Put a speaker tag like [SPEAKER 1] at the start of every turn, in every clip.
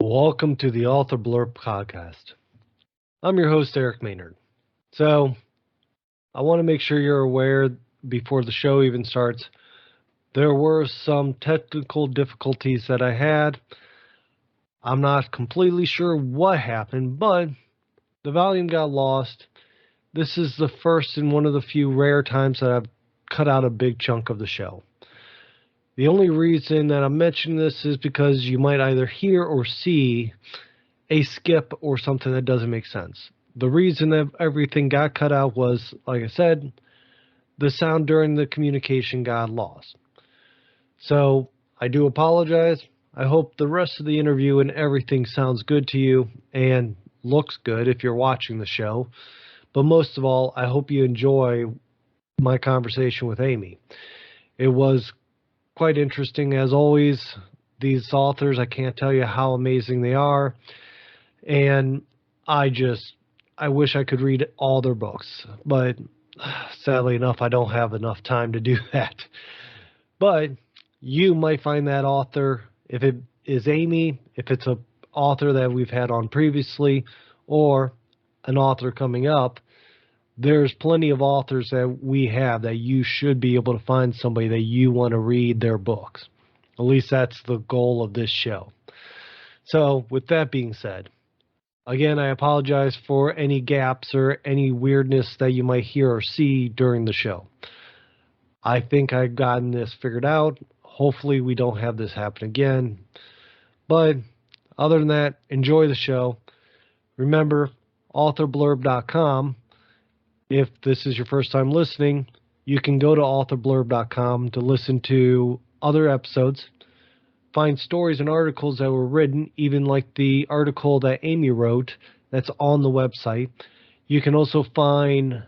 [SPEAKER 1] Welcome to the Author Blurb podcast. I'm your host, Eric Maynard. So, I want to make sure you're aware before the show even starts, there were some technical difficulties that I had. I'm not completely sure what happened, but the volume got lost. This is the first and one of the few rare times that I've cut out a big chunk of the show. The only reason that I'm mentioning this is because you might either hear or see a skip or something that doesn't make sense. The reason that everything got cut out was, like I said, the sound during the communication got lost. So I do apologize. I hope the rest of the interview and everything sounds good to you and looks good if you're watching the show. But most of all, I hope you enjoy my conversation with Amy. It was quite interesting as always. These authors, I can't tell you how amazing they are. And I wish I could read all their books, but sadly enough, I don't have enough time to do that. But you might find that author, if it is Amy, if it's an author that we've had on previously, or an author coming up, there's plenty of authors that we have that you should be able to find somebody that you want to read their books. At least that's the goal of this show. So with that being said, again, I apologize for any gaps or any weirdness that you might hear or see during the show. I think I've gotten this figured out. Hopefully we don't have this happen again. But other than that, enjoy the show. Remember, authorblurb.com. If this is your first time listening, you can go to authorblurb.com to listen to other episodes, find stories and articles that were written, even like the article that Amy wrote that's on the website. You can also find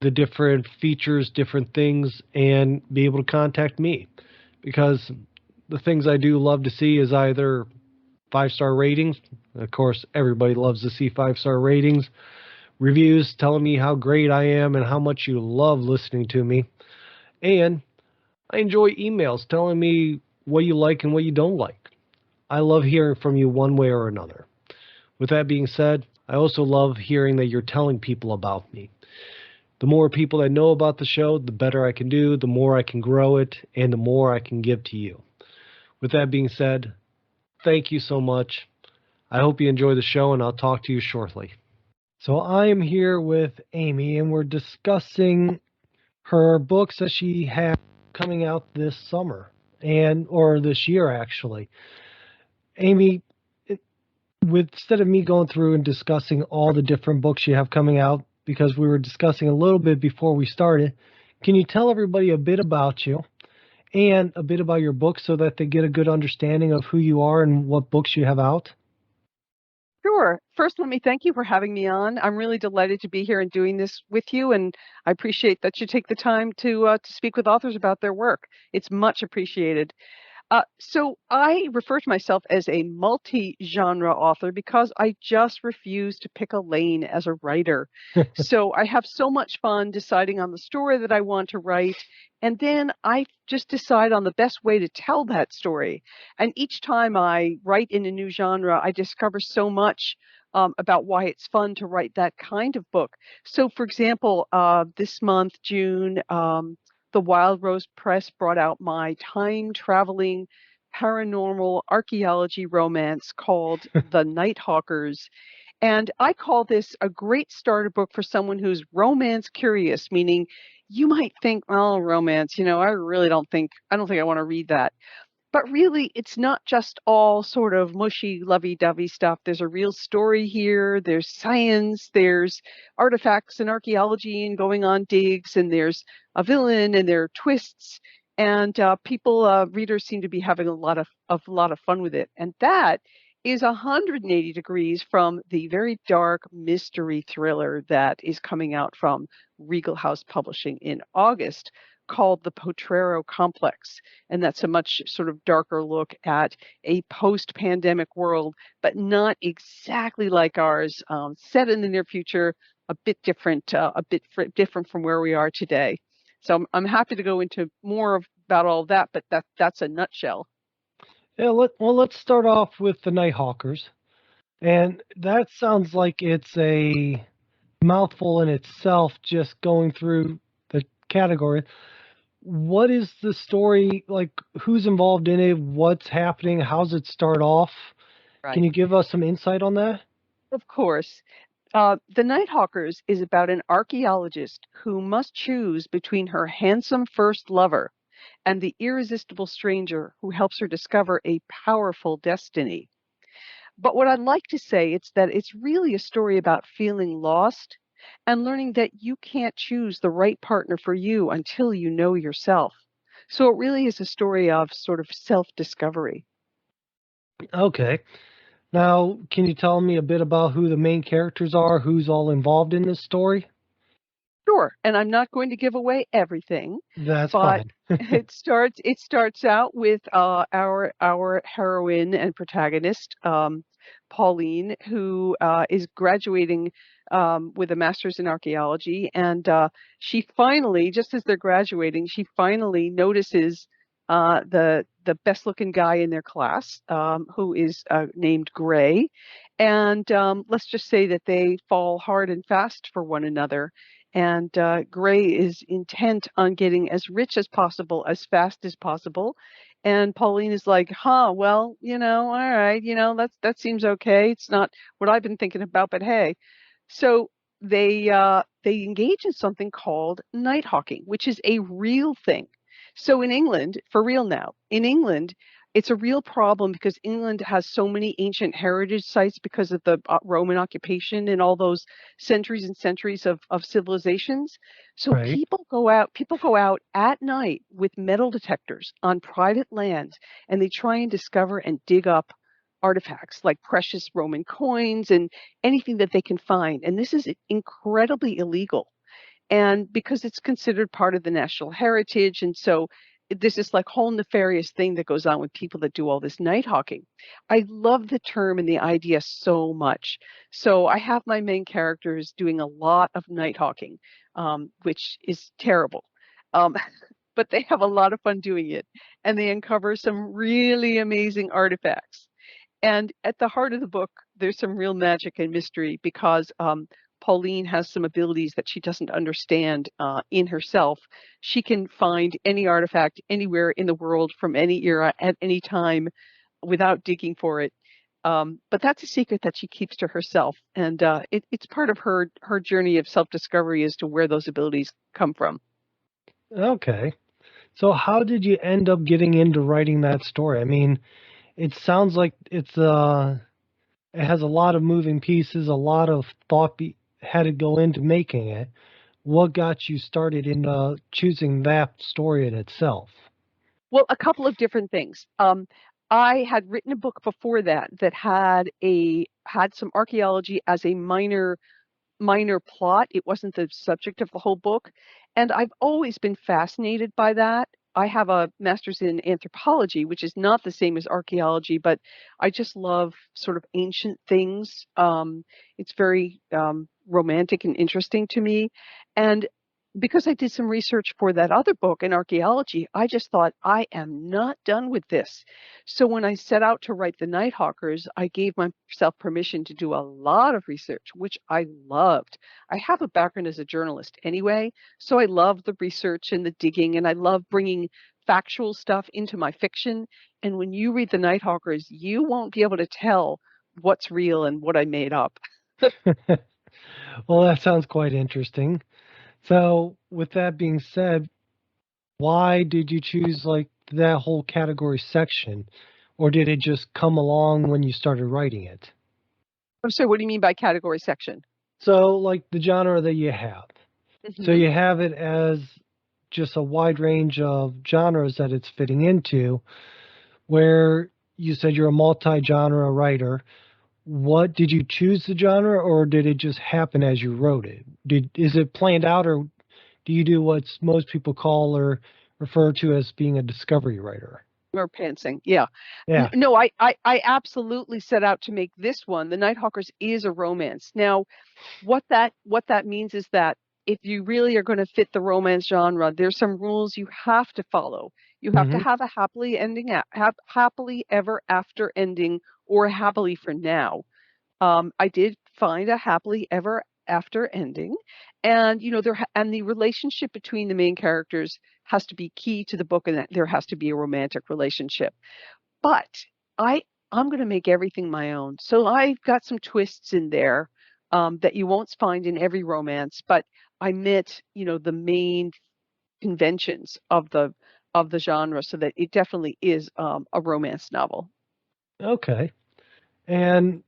[SPEAKER 1] the different features, different things, and be able to contact me. Because the things I do love to see is either 5-star ratings. Of course, everybody loves to see 5-star ratings. Reviews telling me how great I am and how much you love listening to me. And I enjoy emails telling me what you like and what you don't like. I love hearing from you one way or another. With that being said, I also love hearing that you're telling people about me. The more people that know about the show, the better I can do, the more I can grow it, and the more I can give to you. With that being said, thank you so much. I hope you enjoy the show, and I'll talk to you shortly. So I am here with Amy, and we're discussing her books that she has coming out this summer, or this year, actually. Amy, instead of me going through and discussing all the different books you have coming out, because we were discussing a little bit before we started, can you tell everybody a bit about you and a bit about your book so that they get a good understanding of who you are and what books you have out?
[SPEAKER 2] Sure. First, let me thank you for having me on. I'm really delighted to be here and doing this with you, and I appreciate that you take the time to speak with authors about their work. It's much appreciated. So I refer to myself as a multi-genre author because I just refuse to pick a lane as a writer. So I have so much fun deciding on the story that I want to write, and then I just decide on the best way to tell that story. And each time I write in a new genre, I discover so much about why it's fun to write that kind of book. So, for example, this month, June, the Wild Rose Press brought out my time-traveling paranormal archaeology romance called The Nighthawkers. And I call this a great starter book for someone who's romance curious, meaning you might think, oh, romance, I don't think I want to read that. But really, it's not just all sort of mushy, lovey-dovey stuff. There's a real story here. There's science, there's artifacts and archaeology and going on digs, and there's a villain and there are twists. And readers seem to be having a lot of fun with it. And that is 180 degrees from the very dark mystery thriller that is coming out from Regal House Publishing in August, called The Potrero Complex. And that's a much sort of darker look at a post-pandemic world, but not exactly like ours, set in the near future, a bit different from where we are today. So I'm happy to go into more about all that, but that's a nutshell.
[SPEAKER 1] Yeah, let's start off with the Nighthawkers. And that sounds like it's a mouthful in itself just going through the category. What is the story like? Who's involved in it? What's happening? How's it start off? Can
[SPEAKER 2] Right.
[SPEAKER 1] you give us some insight on that?
[SPEAKER 2] Of course. The Nighthawkers is about an archaeologist who must choose between her handsome first lover and the irresistible stranger who helps her discover a powerful destiny. But what I'd like to say is that it's really a story about feeling lost and learning that you can't choose the right partner for you until you know yourself. So it really is a story of sort of self-discovery.
[SPEAKER 1] Okay. Now, can you tell me a bit about who the main characters are? Who's all involved in this story?
[SPEAKER 2] Sure, and I'm not going to give away everything,
[SPEAKER 1] That's
[SPEAKER 2] but
[SPEAKER 1] fine.
[SPEAKER 2] it starts out with our heroine and protagonist, Pauline, who is graduating with a master's in archaeology, and she finally, just as they're graduating, she finally notices the best looking guy in their class, who is named Gray, and let's just say that they fall hard and fast for one another. And Gray is intent on getting as rich as possible, as fast as possible. And Pauline is like, huh, well, all right, that seems okay. It's not what I've been thinking about, but hey. So they engage in something called night hawking, which is a real thing. So in England, for real now, in England, it's a real problem because England has so many ancient heritage sites because of the Roman occupation and all those centuries and centuries of civilizations. So
[SPEAKER 1] Right.
[SPEAKER 2] people go out at night with metal detectors on private lands, and they try and discover and dig up artifacts like precious Roman coins and anything that they can find. And this is incredibly illegal. And because it's considered part of the national heritage. And so this is like whole nefarious thing that goes on with people that do all this night hawking. I love the term and the idea so much. So I have my main characters doing a lot of night hawking, which is terrible. Um, but they have a lot of fun doing it. And they uncover some really amazing artifacts. And at the heart of the book, there's some real magic and mystery because Pauline has some abilities that she doesn't understand in herself. She can find any artifact anywhere in the world from any era at any time without digging for it. But that's a secret that she keeps to herself, and it's part of her journey of self-discovery as to where those abilities come from.
[SPEAKER 1] Okay. So how did you end up getting into writing that story? I mean, it sounds like it has a lot of moving pieces, a lot of had to go into making it. What got you started in choosing that story in itself?
[SPEAKER 2] Well, a couple of different things. I had written a book before that that had some archaeology as a minor plot. It wasn't the subject of the whole book. And I've always been fascinated by that. I have a master's in anthropology, which is not the same as archaeology, but I just love sort of ancient things. It's very romantic and interesting to me. And because I did some research for that other book in archaeology, I just thought, I am not done with this. So when I set out to write The Nighthawkers, I gave myself permission to do a lot of research, which I loved. I have a background as a journalist anyway, so I love the research and the digging, and I love bringing factual stuff into my fiction. And when you read The Nighthawkers, you won't be able to tell what's real and what I made up.
[SPEAKER 1] Well, that sounds quite interesting. So, with that being said, why did you choose like that whole category section? Or did it just come along when you started writing it?
[SPEAKER 2] So what do you mean by category section?
[SPEAKER 1] So, like the genre that you have. So
[SPEAKER 2] Hmm.
[SPEAKER 1] you have it as just a wide range of genres that it's fitting into, where you said you're a multi-genre writer. What did you choose the genre, or did it just happen as you wrote it? Is it planned out, or do you do what most people call or refer to as being a discovery writer?
[SPEAKER 2] Or pantsing, yeah.
[SPEAKER 1] Yeah.
[SPEAKER 2] No, I absolutely set out to make this one. The Nighthawkers is a romance. Now, what that means is that if you really are going to fit the romance genre, there's some rules you have to follow. You have to
[SPEAKER 1] Mm-hmm.
[SPEAKER 2] have a happily ever after ending or happily for now. I did find a happily ever after ending, and and the relationship between the main characters has to be key to the book, and that there has to be a romantic relationship. But I I'm going to make everything my own, so I've got some twists in there that you won't find in every romance, but I met the main conventions of the genre, so that it definitely is a romance novel.
[SPEAKER 1] Okay. And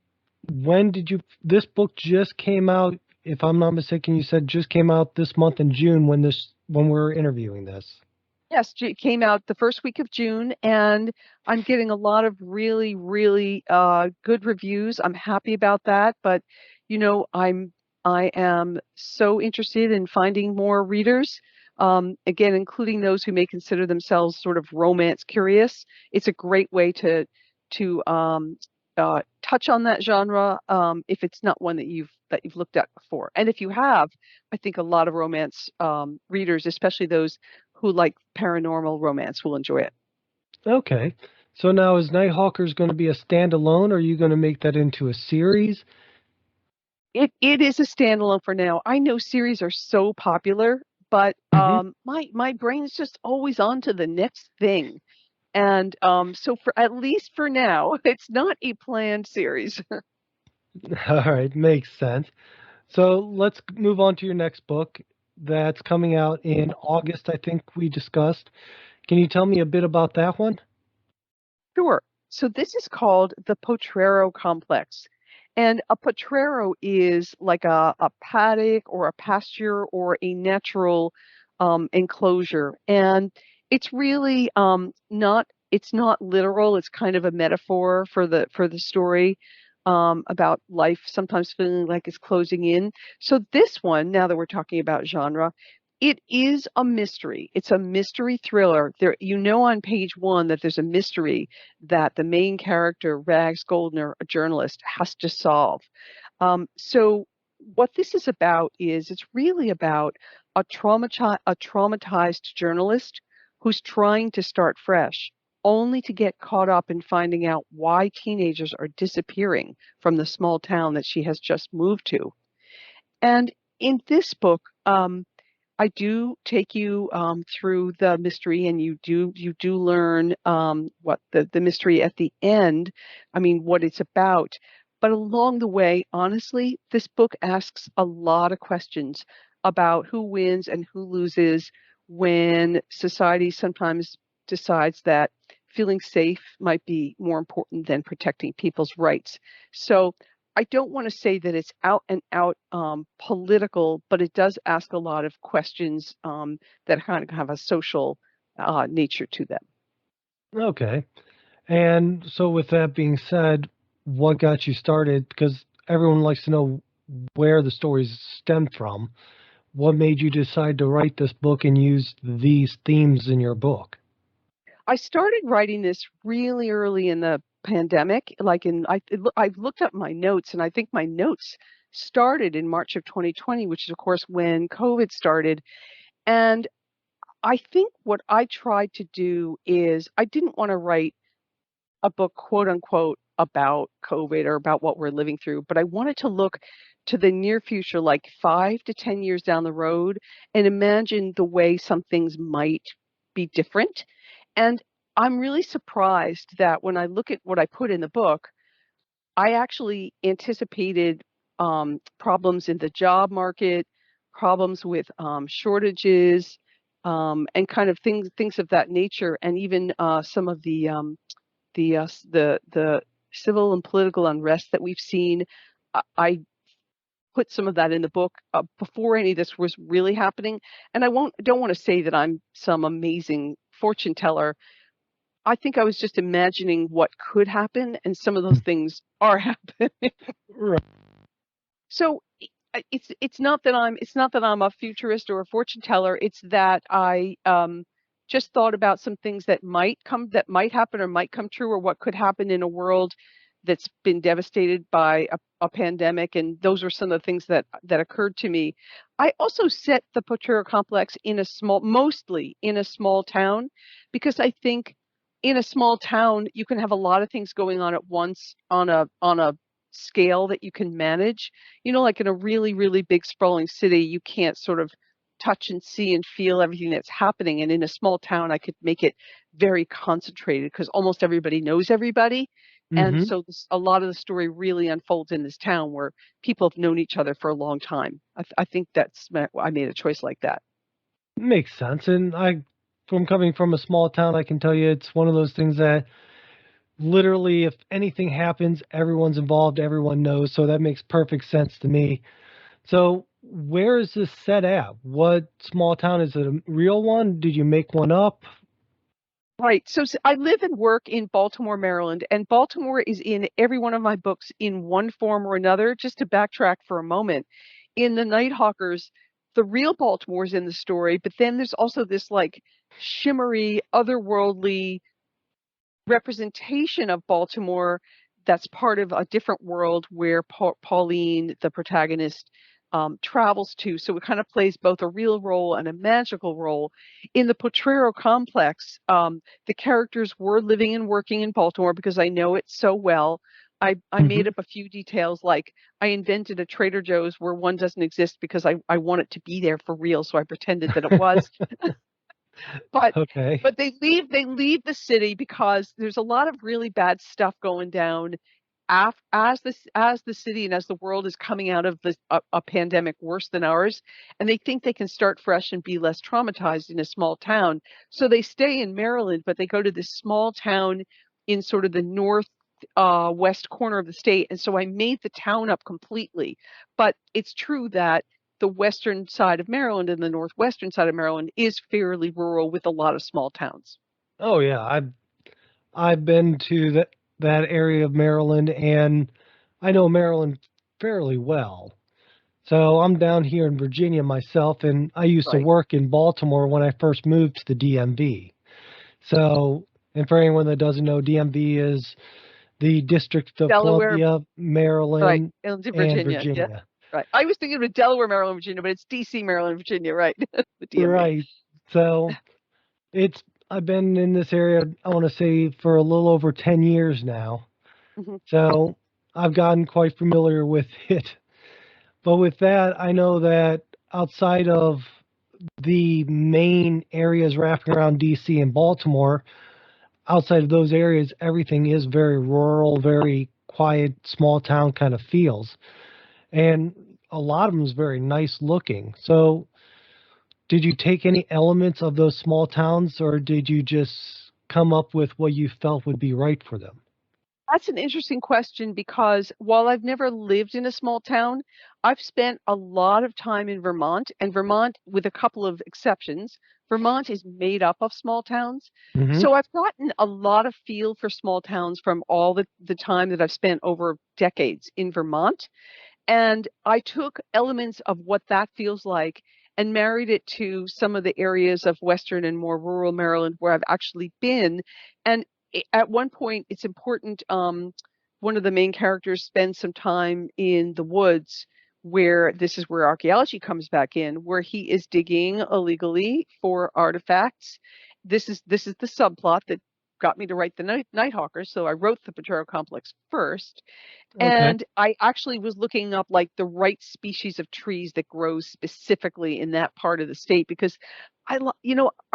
[SPEAKER 1] when did you? This book just came out, if I'm not mistaken. You said just came out this month in June when we're interviewing this.
[SPEAKER 2] Yes, it came out the first week of June, and I'm getting a lot of really, really good reviews. I'm happy about that, but I am so interested in finding more readers. Again, including those who may consider themselves sort of romance curious. It's a great way to touch on that genre if it's not one that you've looked at before. And if you have, I think a lot of romance readers, especially those who like paranormal romance, will enjoy it.
[SPEAKER 1] Okay. So now is Nighthawkers going to be a standalone, or are you going to make that into a series?
[SPEAKER 2] It is a standalone for now. I know series are so popular, but
[SPEAKER 1] Mm-hmm.
[SPEAKER 2] my brain is just always on to the next thing. And so for at least for now, it's not a planned series.
[SPEAKER 1] All right, makes sense. So let's move on to your next book that's coming out in August, I think we discussed. Can you tell me a bit about that one?
[SPEAKER 2] Sure. So this is called the Potrero Complex. And a potrero is like a paddock or a pasture or a natural enclosure. And it's really it's not literal. It's kind of a metaphor for the story about life sometimes feeling like it's closing in. So this one, now that we're talking about genre, it is a mystery. It's a mystery thriller. There, on page one that there's a mystery that the main character, Rags Goldner, a journalist, has to solve. So what this is about is it's really about a traumatized journalist who's trying to start fresh, only to get caught up in finding out why teenagers are disappearing from the small town that she has just moved to. And in this book, I do take you through the mystery, and you do learn what the mystery at the end. I mean, what it's about. But along the way, honestly, this book asks a lot of questions about who wins and who loses when society sometimes decides that feeling safe might be more important than protecting people's rights. So I don't want to say that it's out and out political, but it does ask a lot of questions that kind of have a social nature to them.
[SPEAKER 1] Okay. And so, with that being said, what got you started? Because everyone likes to know where the stories stem from. What made you decide to write this book and use these themes in your book?
[SPEAKER 2] I started writing this really early in the pandemic. I've looked up my notes, and I think my notes started in March of 2020, which is of course when COVID started. And I think what I tried to do is I didn't want to write a book, quote unquote, about COVID or about what we're living through, but I wanted to look to the near future, like 5 to 10 years down the road, and imagine the way some things might be different. And I'm really surprised that when I look at what I put in the book, I actually anticipated problems in the job market, problems with shortages, and kind of things of that nature, and even some of the civil and political unrest that we've seen. I put some of that in the book before any of this was really happening. And don't want to say that I'm some amazing fortune teller. I think I was just imagining what could happen, and some of those things are happening.
[SPEAKER 1] Right.
[SPEAKER 2] So it's not that I'm a futurist or a fortune teller. It's that I just thought about some things that might happen or might come true, or what could happen in a world that's been devastated by a pandemic, and those are some of the things that occurred to me. I also set the Potrero Complex mostly in a small town, because I think in a small town you can have a lot of things going on at once on a scale that you can manage. Like in a really, really big sprawling city, you can't sort of touch and see and feel everything that's happening. And in a small town, I could make it very concentrated because almost everybody knows everybody. And
[SPEAKER 1] Mm-hmm.
[SPEAKER 2] so a lot of the story really unfolds in this town where people have known each other for a long time. I think I made a choice like that.
[SPEAKER 1] Makes sense. And from coming from a small town, I can tell you it's one of those things that literally, if anything happens, everyone's involved, everyone knows. So that makes perfect sense to me. So, where is this set at? What small town is it? A real one? Did you make one up?
[SPEAKER 2] Right. So I live and work in Baltimore, Maryland, and Baltimore is in every one of my books in one form or another. Just to backtrack for a moment, in the Nighthawkers, the real Baltimore is in the story, but then there's also this like shimmery, otherworldly representation of Baltimore that's part of a different world where Pauline, the protagonist, travels to. So it kind of plays both a real role and a magical role. In the Potrero Complex, the characters were living and working in Baltimore because I know it so well. I made
[SPEAKER 1] Hmm.
[SPEAKER 2] up a few details, like I invented a Trader Joe's where one doesn't exist because I want it to be there for real. So I pretended that it was. but
[SPEAKER 1] Okay.
[SPEAKER 2] but they leave the city because there's a lot of really bad stuff going down as the city and as the world is coming out of a pandemic worse than ours, and they think they can start fresh and be less traumatized in a small town. So they stay in Maryland, but they go to this small town in sort of the north west corner of the state. And so I made the town up completely. But it's true that the western side of Maryland and the northwestern side of Maryland is fairly rural with a lot of small towns.
[SPEAKER 1] Oh yeah, I've been to that area of Maryland, and I know Maryland fairly well. So I'm down here in Virginia myself, and I used to
[SPEAKER 2] Right.
[SPEAKER 1] work in Baltimore when I first moved to the DMV. So, and for anyone that doesn't know, DMV is the District of
[SPEAKER 2] Delaware,
[SPEAKER 1] Columbia,
[SPEAKER 2] right.
[SPEAKER 1] Maryland,
[SPEAKER 2] And
[SPEAKER 1] and
[SPEAKER 2] Virginia. Yeah.
[SPEAKER 1] Virginia.
[SPEAKER 2] Right. I was thinking of Delaware, Maryland, Virginia, but it's DC, Maryland, Virginia, right? The DMV.
[SPEAKER 1] Right. So it's I've been in this area, I want to say, for a little over 10 years now.
[SPEAKER 2] Hmm.
[SPEAKER 1] So I've gotten quite familiar with it. But with that, I know that outside of the main areas wrapping around DC and Baltimore, outside of those areas, everything is very rural, very quiet, small town kind of feels. And a lot of them is very nice looking. So, did you take any elements of those small towns, or did you just come up with what you felt would be right for them?
[SPEAKER 2] That's an interesting question because while I've never lived in a small town, I've spent a lot of time in Vermont, and Vermont, with a couple of exceptions, Vermont is made up of small towns.
[SPEAKER 1] Hmm.
[SPEAKER 2] So I've gotten a lot of feel for small towns from all the time that I've spent over decades in Vermont. And I took elements of what that feels like and married it to some of the areas of Western and more rural Maryland where I've actually been. And at one point, it's important. One of the main characters spends some time in the woods, where this is where archaeology comes back in, where he is digging illegally for artifacts. This is the subplot that got me to write the Nighthawkers. So I wrote the Potrero Complex first,
[SPEAKER 1] Okay.
[SPEAKER 2] and I actually was looking up like the right species of trees that grows specifically in that part of the state, because I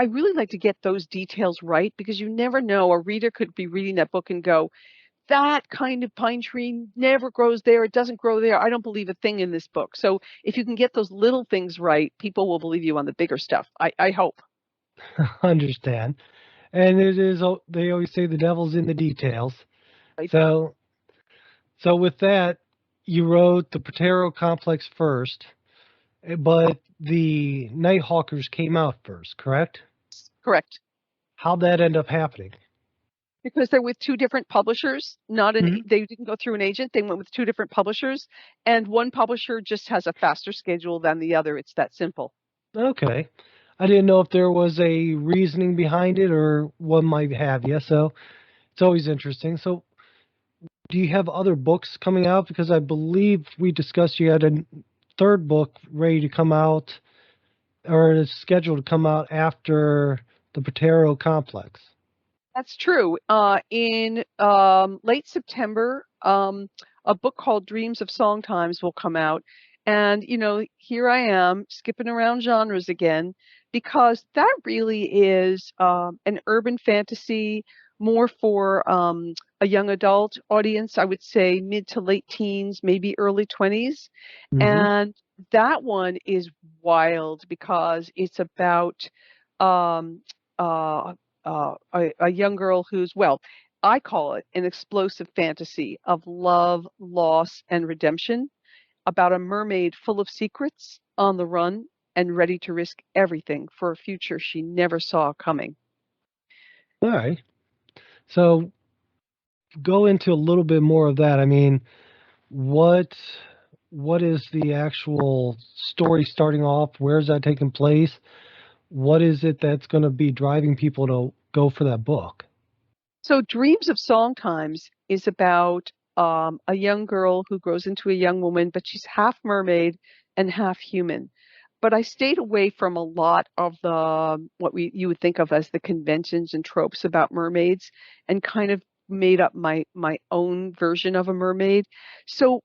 [SPEAKER 2] really like to get those details right, because you never know, a reader could be reading that book and go, that kind of pine tree never grows there. It doesn't grow there. I don't believe a thing in this book. So if you can get those little things right, people will believe you on the bigger stuff. I hope.
[SPEAKER 1] Understand. And it is, they always say the devil's in the details.
[SPEAKER 2] Right?
[SPEAKER 1] So, so with that, you wrote the Potrero Complex first, but the Nighthawkers came out first, correct?
[SPEAKER 2] Correct.
[SPEAKER 1] How'd that end up happening?
[SPEAKER 2] Because they're with two different publishers.
[SPEAKER 1] Hmm.
[SPEAKER 2] They didn't go through an agent. They went with two different publishers, and one publisher just has a faster schedule than the other. It's that simple.
[SPEAKER 1] Okay. I didn't know if there was a reasoning behind it or what might have you. So it's always interesting. So Do you have other books coming out? Because I believe we discussed you had a third book ready to come out, or is scheduled to come out after the Potrero Complex.
[SPEAKER 2] That's true. In late September, a book called Dreams of Songtimes will come out. And, here I am skipping around genres again, because that really is an urban fantasy, more for a young adult audience, I would say mid to late teens, maybe early 20s.
[SPEAKER 1] Mm-hmm.
[SPEAKER 2] And that one is wild because it's about um, uh, a young girl who's, well, I call it an explosive fantasy of love, loss, and redemption, about a mermaid full of secrets, on the run, and ready to risk everything for a future she never saw coming.
[SPEAKER 1] All right. So go into a little bit more of that. I mean, what what is the actual story starting off? Where is that taking place? What is it that's going to be driving people to go for that book?
[SPEAKER 2] So, Dreams of Songtimes is about a young girl who grows into a young woman, but she's half mermaid and half human. But I stayed away from a lot of the what you would think of as the conventions and tropes about mermaids, and kind of made up my own version of a mermaid. So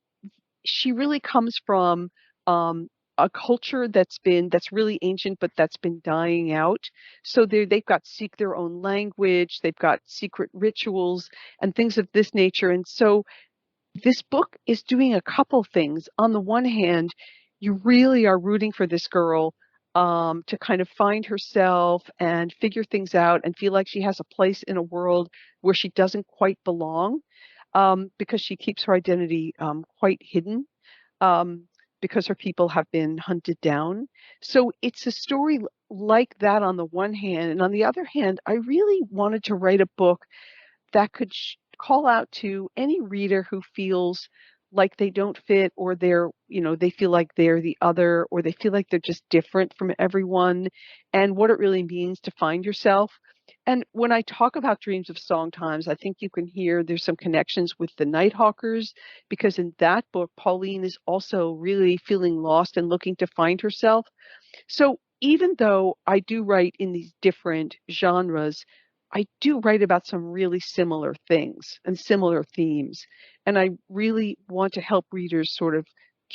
[SPEAKER 2] she really comes from a culture that's really ancient, but that's been dying out. So they've got seek their own language, they've got secret rituals and things of this nature. And so this book is doing a couple things. On the one hand, you really are rooting for this girl to kind of find herself and figure things out and feel like she has a place in a world where she doesn't quite belong, because she keeps her identity quite hidden, um, because her people have been hunted down. So it's a story like that on the one hand. And on the other hand, I really wanted to write a book that could call out to any reader who feels like they don't fit, or they feel like they're the other, or they feel like they're just different from everyone, and what it really means to find yourself. And when I talk about Dreams of Songtimes, I think you can hear there's some connections with the Nighthawkers, because in that book, Pauline is also really feeling lost and looking to find herself. So even though I do write in these different genres, I do write about some really similar things and similar themes. And I really want to help readers sort of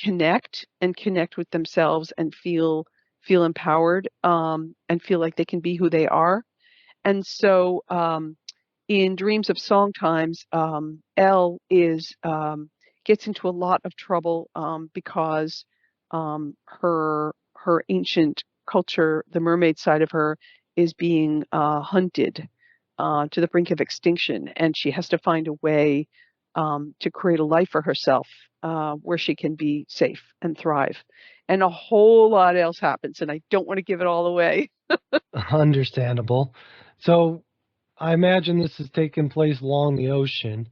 [SPEAKER 2] connect with themselves and feel empowered, and feel like they can be who they are. And so in Dreams of Songtimes, Elle is gets into a lot of trouble, because her ancient culture, the mermaid side of her, is being hunted to the brink of extinction, and she has to find a way to create a life for herself, where she can be safe and thrive. And a whole lot else happens, and I don't want to give it all away.
[SPEAKER 1] Understandable. So I imagine this is taking place along the ocean.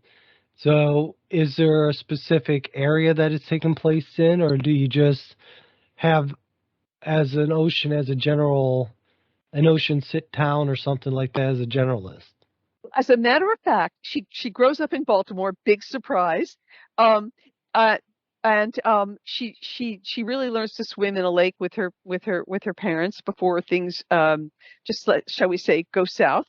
[SPEAKER 1] So is there a specific area that it's taking place in, or do you just have as an ocean as a general, an ocean sit town or something like that as a generalist?
[SPEAKER 2] As a matter of fact, she grows up in Baltimore. Big surprise. Um, uh, and she really learns to swim in a lake with her parents before things, shall we say, go south.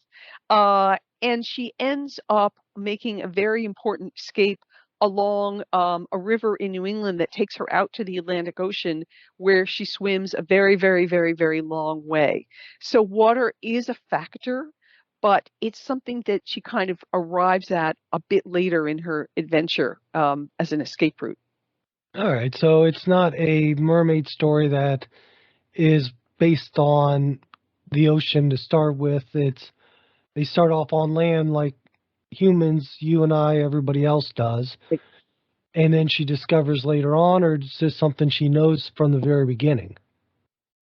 [SPEAKER 2] And she ends up making a very important escape along a river in New England that takes her out to the Atlantic Ocean, where she swims a very, very, very, very long way. So water is a factor, but it's something that she kind of arrives at a bit later in her adventure, as an escape route.
[SPEAKER 1] All right, so it's not a mermaid story that is based on the ocean to start with. It's they start off on land like humans, you and I, everybody else does. And then she discovers later on, or is this something she knows from the very beginning?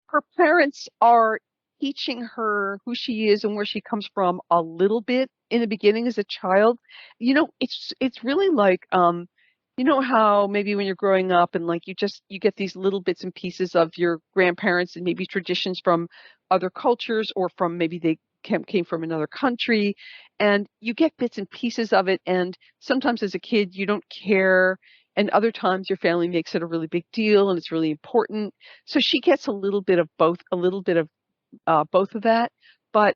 [SPEAKER 2] Her parents are teaching her who she is and where she comes from a little bit in the beginning as a child. It's really like, how maybe when you're growing up and like you get these little bits and pieces of your grandparents and maybe traditions from other cultures, or from maybe came from another country, and you get bits and pieces of it. And sometimes as a kid, you don't care. And other times your family makes it a really big deal and it's really important. So she gets a little bit of both, both of that. But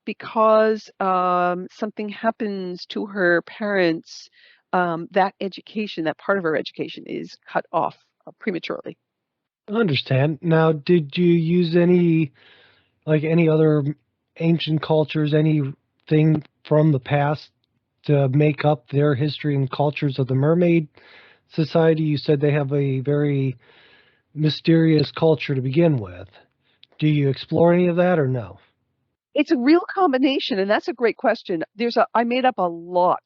[SPEAKER 2] because something happens to her parents, that education, that part of her education is cut off prematurely.
[SPEAKER 1] I understand. Now, did you use any other ancient cultures, anything from the past to make up their history and cultures of the mermaid society? You said they have a very mysterious culture to begin with. Do you explore any of that or no?
[SPEAKER 2] It's a real combination, and that's a great question. I made up a lot,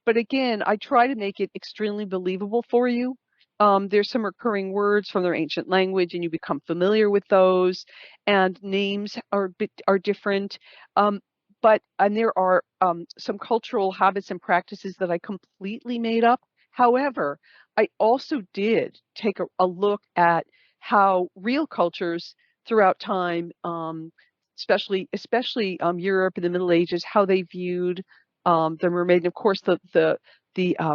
[SPEAKER 2] but again, I try to make it extremely believable for you. There's some recurring words from their ancient language, and you become familiar with those, and names are different. And there are some cultural habits and practices that I completely made up. However, I also did take a look at how real cultures throughout time, especially Europe in the Middle Ages, how they viewed the mermaid. And of course, the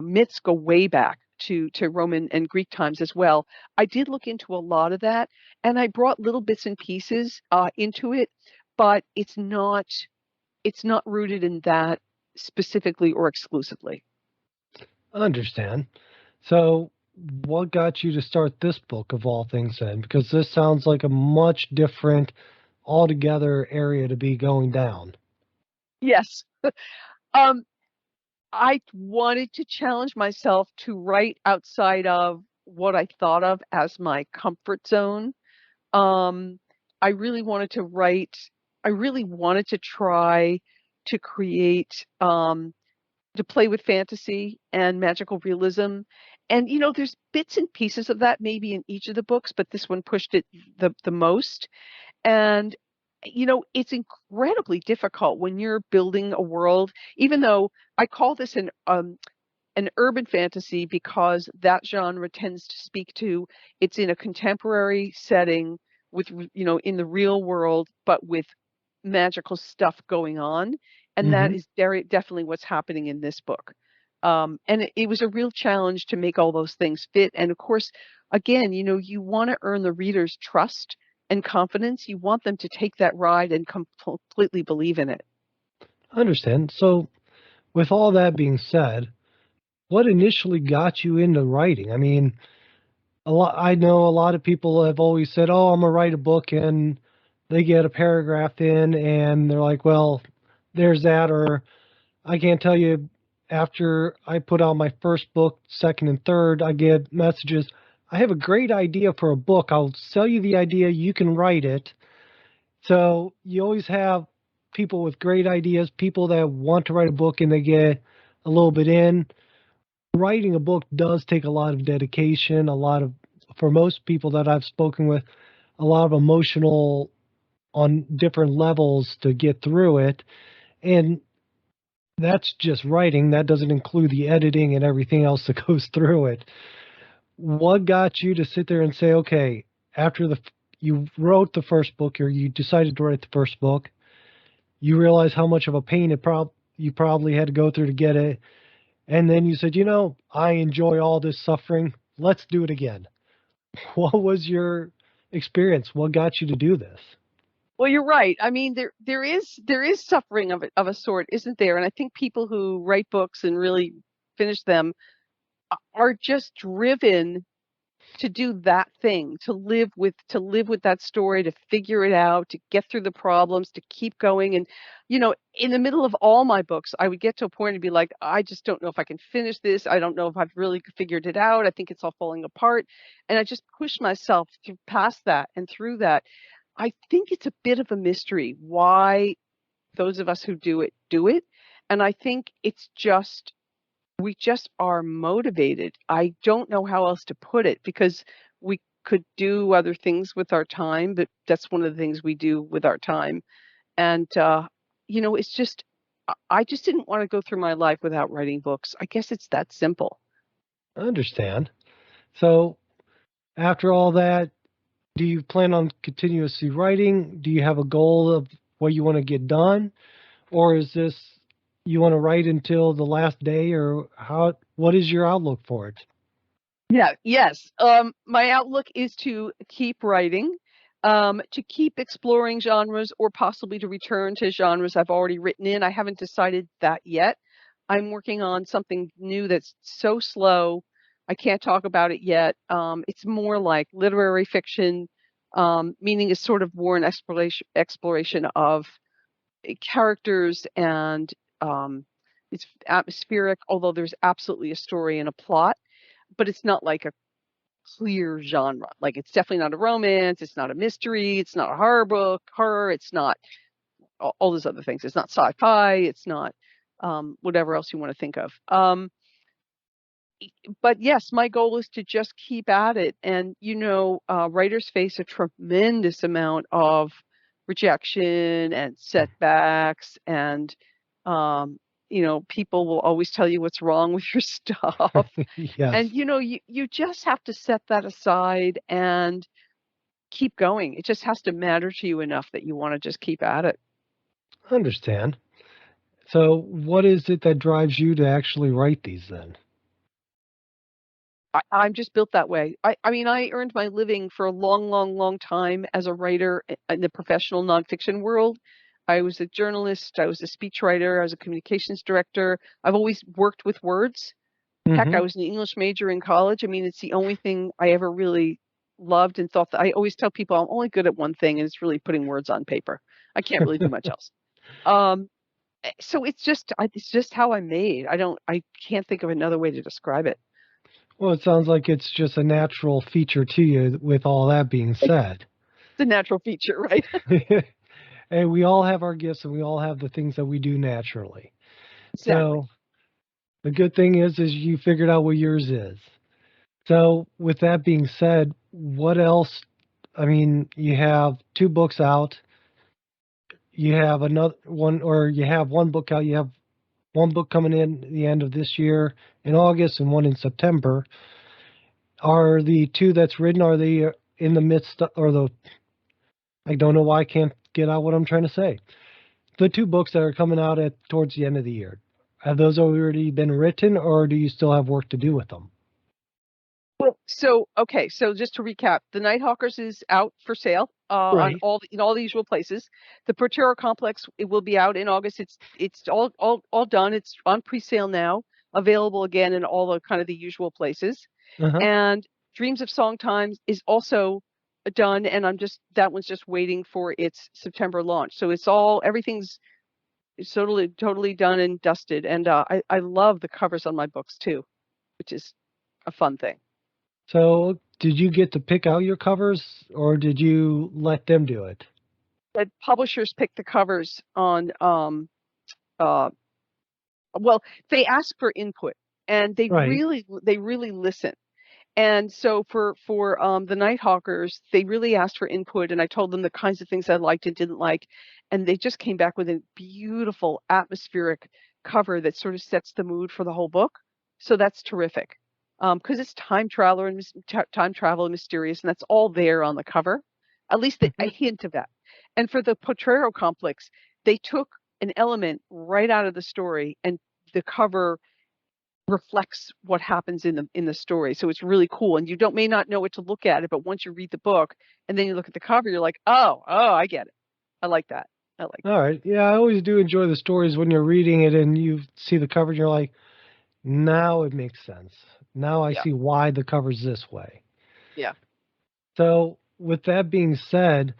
[SPEAKER 2] myths go way back to Roman and Greek times as well. I did look into a lot of that, and I brought little bits and pieces into it, but it's not rooted in that specifically or exclusively.
[SPEAKER 1] I understand. So, what got you to start this book of all things then? Because this sounds like a much different, altogether area to be going down.
[SPEAKER 2] Yes. Um, I wanted to challenge myself to write outside of what I thought of as my comfort zone. Um, I really wanted to write, I really wanted to try to create, to play with fantasy and magical realism. And, there's bits and pieces of that maybe in each of the books, but this one pushed it the most. And, it's incredibly difficult when you're building a world, even though I call this an urban fantasy because that genre tends to speak to it's in a contemporary setting with in the real world, but with magical stuff going on, and that
[SPEAKER 1] Hmm.
[SPEAKER 2] is definitely what's happening in this book. And it was a real challenge to make all those things fit. And of course, again, you want to earn the reader's trust and confidence. You want them to take that ride and completely believe in it.
[SPEAKER 1] I understand. So, with all that being said, what initially got you into writing? I mean, I know a lot of people have always said, "Oh, I'm gonna write a book," and they get a paragraph in, and they're like, "Well, there's that," or I can't tell you. After I put out my first book, second and third, I get messages. I have a great idea for a book. I'll sell you the idea. You can write it. So you always have people with great ideas, people that want to write a book and they get a little bit in. Writing a book does take a lot of dedication, for most people that I've spoken with, a lot of emotional on different levels to get through it. And that's just writing. That doesn't include the editing and everything else that goes through it. What got you to sit there and say, okay, after you wrote the first book or you decided to write the first book, you realize how much of a pain you probably had to go through to get it, and then you said, I enjoy all this suffering. Let's do it again. What was your experience? What got you to do this?
[SPEAKER 2] Well, you're right. I mean, there is suffering of a sort, isn't there? And I think people who write books and really finish them are just driven to do that thing, to live with that story, to figure it out, to get through the problems, to keep going. And in the middle of all my books, I would get to a point and be like, I just don't know if I can finish this. I don't know if I've really figured it out. I think it's all falling apart. And I just push myself past that and through that. I think it's a bit of a mystery why those of us who do it do it. And I think we just are motivated. I don't know how else to put it because we could do other things with our time, but that's one of the things we do with our time. And, it's just, I just didn't want to go through my life without writing books. I guess it's that simple.
[SPEAKER 1] I understand. So, after all that, do you plan on continuously writing? Do you have a goal of what you want to get done, or is this you want to write until the last day, or what is your outlook for it?
[SPEAKER 2] Yeah, yes. My outlook is to keep writing, to keep exploring genres, or possibly to return to genres I've already written in. I haven't decided that yet. I'm working on something new that's so slow, I can't talk about it yet. It's more like literary fiction, meaning it's sort of more an exploration of characters, and it's atmospheric, although there's absolutely a story and a plot, but it's not like a clear genre. Like, it's definitely not a romance, it's not a mystery, it's not a horror, it's not all those other things. It's not sci-fi, it's not whatever else you want to think of. But yes, my goal is to just keep at it. And, writers face a tremendous amount of rejection and setbacks, and, people will always tell you what's wrong with your stuff.
[SPEAKER 1] Yes,
[SPEAKER 2] And, you just have to set that aside and keep going. It just has to matter to you enough that you want to just keep at it.
[SPEAKER 1] I understand. So, what is it that drives you to actually write these then?
[SPEAKER 2] I'm just built that way. I mean, I earned my living for a long, long, long time as a writer in the professional nonfiction world. I was a journalist, I was a speechwriter, I was a communications director. I've always worked with words. Heck, I
[SPEAKER 1] Hmm.
[SPEAKER 2] was an English major in college. I mean, it's the only thing I ever really loved and thought that I always tell people I'm only good at one thing, and it's really putting words on paper. I can't really do much else. Um, so it's just how I'm made. I can't think of another way to describe it.
[SPEAKER 1] Well, it sounds like it's just a natural feature to you. With all that being said,
[SPEAKER 2] It's a natural feature, right?
[SPEAKER 1] and we all have our gifts, and we all have the things that we do naturally.
[SPEAKER 2] Exactly.
[SPEAKER 1] So the good thing is you figured out what yours is. So with that being said, what else? I mean, you have two books out. You have another one, or you have one book out. You have one book coming in at the end of this year in August, and one in September. Are the two that's written, are they in the midst or the, I don't know why I can't get out what I'm trying to say. The two books that are coming out at towards the end of the year, have those already been written, or do you still have work to do with them?
[SPEAKER 2] Well, okay, so just to recap, the Nighthawkers is out for sale on
[SPEAKER 1] Right.
[SPEAKER 2] all the usual places. The Potrero Complex, it will be out in August. It's all done. It's on pre-sale now, available again in all the kind of the usual places.
[SPEAKER 1] Uh-huh.
[SPEAKER 2] And Dreams of Song Times is also done, and that one's just waiting for its September launch. So everything's totally done and dusted. And I love the covers on my books too, which is a fun thing.
[SPEAKER 1] So did you get to pick out your covers, or did you let them do it?
[SPEAKER 2] That publishers pick the covers on uh well, they ask for input, and
[SPEAKER 1] Right.
[SPEAKER 2] they really listen. And so for the Nighthawkers, they really asked for input, and I told them the kinds of things I liked and didn't like, and they just came back with a beautiful atmospheric cover that sort of sets the mood for the whole book. So that's terrific. Because it's time travel and mysterious, and that's all there on the cover. At least a
[SPEAKER 1] Hmm.
[SPEAKER 2] hint of that. And for the Potrero Complex, they took an element right out of the story, and the cover reflects what happens in the story. So it's really cool, and you don't may not know what to look at it, but once you read the book and then you look at the cover, you're like, oh, I get it. I like that. I like
[SPEAKER 1] All right. Yeah, I always do enjoy the stories when you're reading it and you see the cover and you're like, now it makes sense. Now I
[SPEAKER 2] yeah,
[SPEAKER 1] see why the cover's this way.
[SPEAKER 2] yeah.
[SPEAKER 1] So, with that being said,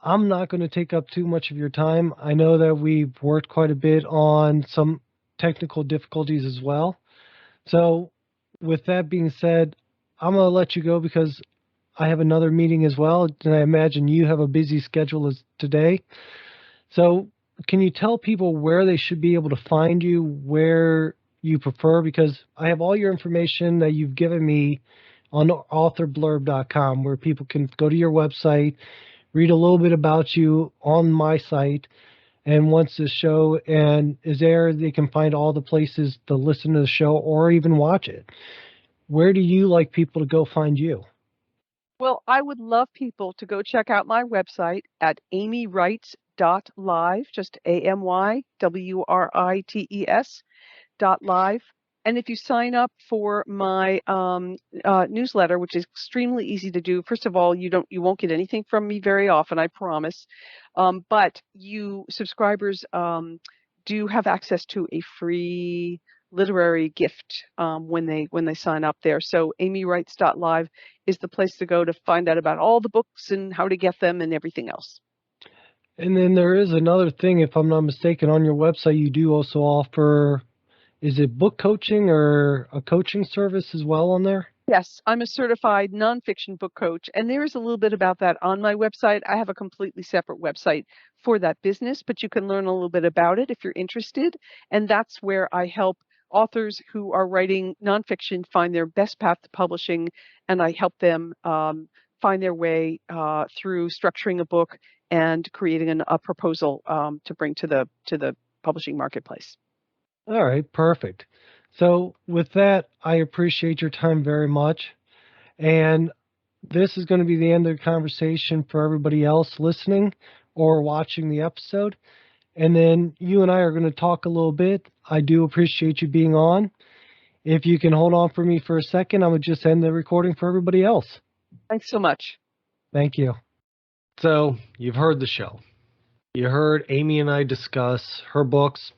[SPEAKER 1] I'm not going to take up too much of your time. I know that we've worked quite a bit on some technical difficulties as well. So, with that being said, I'm going to let you go because I have another meeting as well, and I imagine you have a busy schedule as today. So, can you tell people where they should be able to find you, where you prefer? Because I have all your information that you've given me on authorblurb.com, where people can go to your website, read a little bit about you on my site, and once the show and is there, they can find all the places to listen to the show or even watch it. Where do you like people to go find you?
[SPEAKER 2] Well, I would love people to go check out my website at amywrites amywrites.live, just amywrites.live. And if you sign up for my newsletter, which is extremely easy to do, first of all, you won't get anything from me very often, I promise. But subscribers do have access to a free literary gift when they sign up there. So amywrites.live is the place to go to find out about all the books and how to get them and everything else.
[SPEAKER 1] And then there is another thing, if I'm not mistaken, on your website you do also offer, is it book coaching or a coaching service as well on there?
[SPEAKER 2] Yes, I'm a certified nonfiction book coach, and there is a little bit about that on my website. I have a completely separate website for that business, but you can learn a little bit about it if you're interested. And that's where I help authors who are writing nonfiction find their best path to publishing, and I help them find their way through structuring a book and creating a proposal to bring to the publishing marketplace.
[SPEAKER 1] All right, perfect. So with that, I appreciate your time very much. And this is going to be the end of the conversation for everybody else listening or watching the episode. And then you and I are going to talk a little bit. I do appreciate you being on. If you can hold on for me for a second, I would just end the recording for everybody else.
[SPEAKER 2] Thanks so much.
[SPEAKER 1] Thank you. So you've heard the show. You heard Amy and I discuss her books,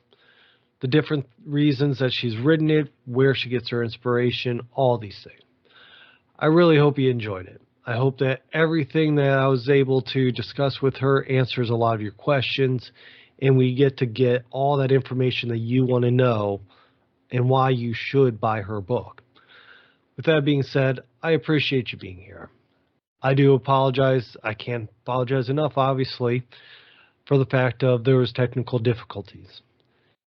[SPEAKER 1] the different reasons that she's written it, where she gets her inspiration, all these things. I really hope you enjoyed it. I hope that everything that I was able to discuss with her answers a lot of your questions, and we get all that information that you want to know and why you should buy her book. With that being said, I appreciate you being here. I do apologize. I can't apologize enough, obviously, for the fact of there was technical difficulties.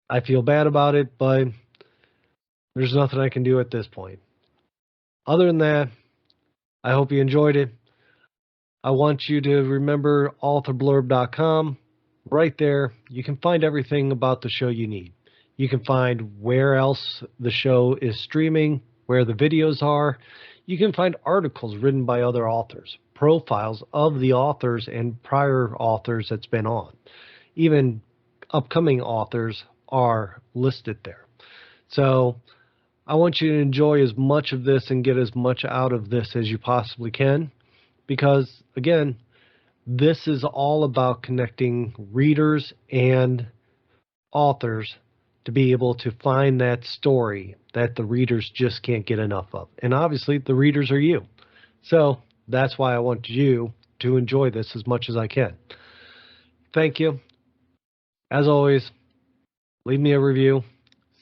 [SPEAKER 1] I feel bad about it, but there's nothing I can do at this point. Other than that, I hope you enjoyed it. I want you to remember authorblurb.com. Right there, you can find everything about the show you need. You can find where else the show is streaming, where the videos are. You can find articles written by other authors, profiles of the authors and prior authors that's been on. Even upcoming authors are listed there. So I want you to enjoy as much of this and get as much out of this as you possibly can, because again, this is all about connecting readers and authors to be able to find that story that the readers just can't get enough of. And obviously the readers are you. So that's why I want you to enjoy this as much as I can. Thank you. As always, leave me a review,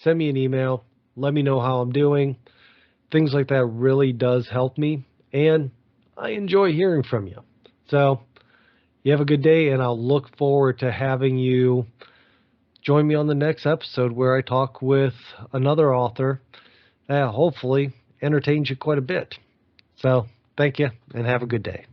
[SPEAKER 1] send me an email, let me know how I'm doing. Things like that really does help me, and I enjoy hearing from you. So you have a good day, and I'll look forward to having you join me on the next episode where I talk with another author that hopefully entertains you quite a bit. So thank you, and have a good day.